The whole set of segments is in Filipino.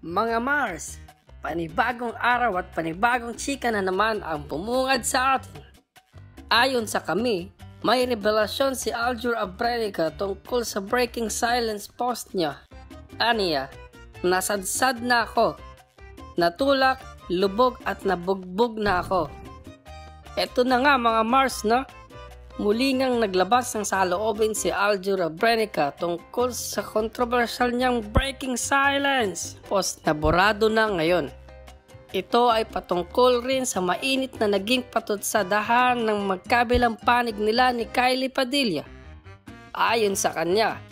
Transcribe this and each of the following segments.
Mga Mars, panibagong araw at panibagong chika na naman ang bumungad sa atin. Ayon sa kami, may revelasyon si Aljur Abrenica tungkol sa breaking silence post niya. Aniya, nasadsad na ako, natulak, lubog at nabugbog na ako. Eto na nga mga Mars na, muli ngang naglabas ng saloobin si Aljur Abrenica tungkol sa kontrobersyal niyang breaking silence post na borado na ngayon. Ito ay patungkol rin sa mainit na naging patutsadahan ng magkabilang panig nila ni Kylie Padilla. Ayon sa kanya,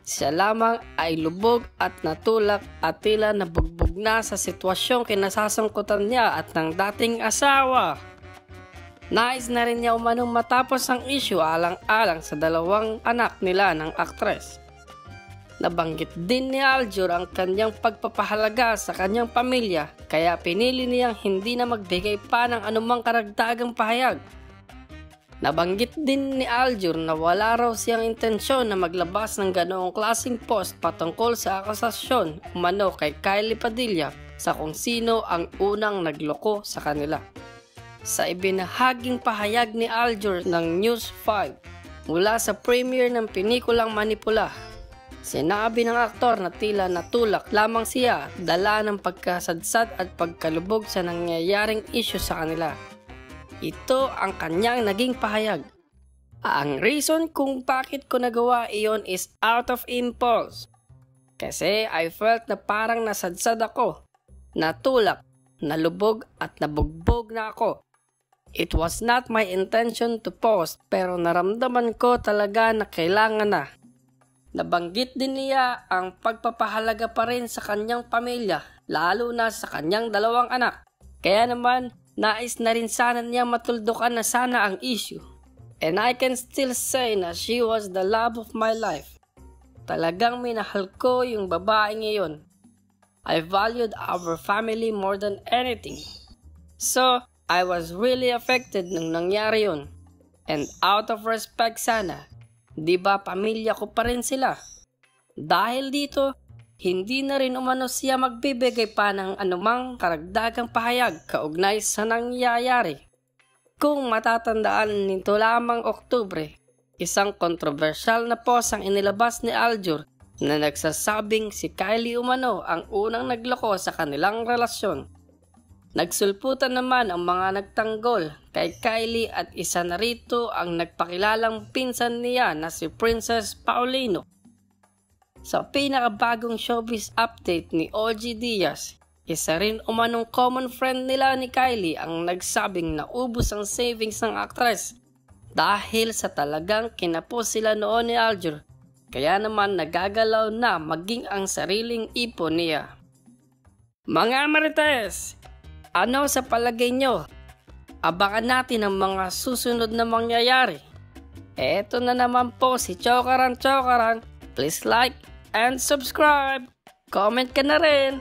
siya lamang ay lubog at natulak at tila nabugbog na sa sitwasyong kinasasangkutan niya at ng dating asawa. Nais na rin niya umanong matapos ang issue alang-alang sa dalawang anak nila ng aktres. Nabanggit din ni Aljur ang kanyang pagpapahalaga sa kanyang pamilya kaya pinili niyang hindi na magbigay pa ng anumang karagdagang pahayag. Nabanggit din ni Aljur na wala raw siyang intensyon na maglabas ng ganoong klaseng post patungkol sa akusasyon umano kay Kylie Padilla sa kung sino ang unang nagloko sa kanila. Sa ibinahaging pahayag ni Aljur ng News 5 mula sa premiere ng pelikulang Manipula, sinabi ng aktor na tila natulak lamang siya dala ng pagkasadsad at pagkalubog sa nangyayaring issue sa kanila. Ito ang kanyang naging pahayag. Ang reason kung bakit ko nagawa iyon is out of impulse. Kasi I felt na parang nasadsad ako, natulak, nalubog at nabugbog na ako. It was not my intention to post pero naramdaman ko talaga na kailangan na. Nabanggit din niya ang pagpapahalaga pa rin sa kanyang pamilya, lalo na sa kanyang dalawang anak. Kaya naman, nais na rin sana niya matuldukan na sana ang issue. And I can still say na she was the love of my life. Talagang minahal ko yung babaeng iyon. I valued our family more than anything. So, I was really affected nung nangyari yun. And out of respect sana, di ba pamilya ko pa rin sila? Dahil dito, hindi na rin umano siya magbibigay pa ng anumang karagdagang pahayag kaugnay sa nangyayari. Kung matatandaan nito lamang Oktubre, isang kontrobersyal na post ang inilabas ni Aljur na nagsasabing si Kylie umano ang unang nagloko sa kanilang relasyon. Nagsulputan naman ang mga nagtanggol kay Kylie at isa na rito ang nagpakilalang pinsan niya na si Princess Paulino. Sa pinakabagong showbiz update ni OG Diaz, isa rin umanong common friend nila ni Kylie ang nagsabing naubos ang savings ng aktres dahil sa talagang kinapos sila noon ni Aljur, kaya naman nagagalaw na maging ang sariling ipon niya. Mga Marites, ano sa palagay nyo? Abangan natin ang mga susunod na mangyayari. Eto na naman po si Chokaran. Please like and subscribe. Comment ka na rin.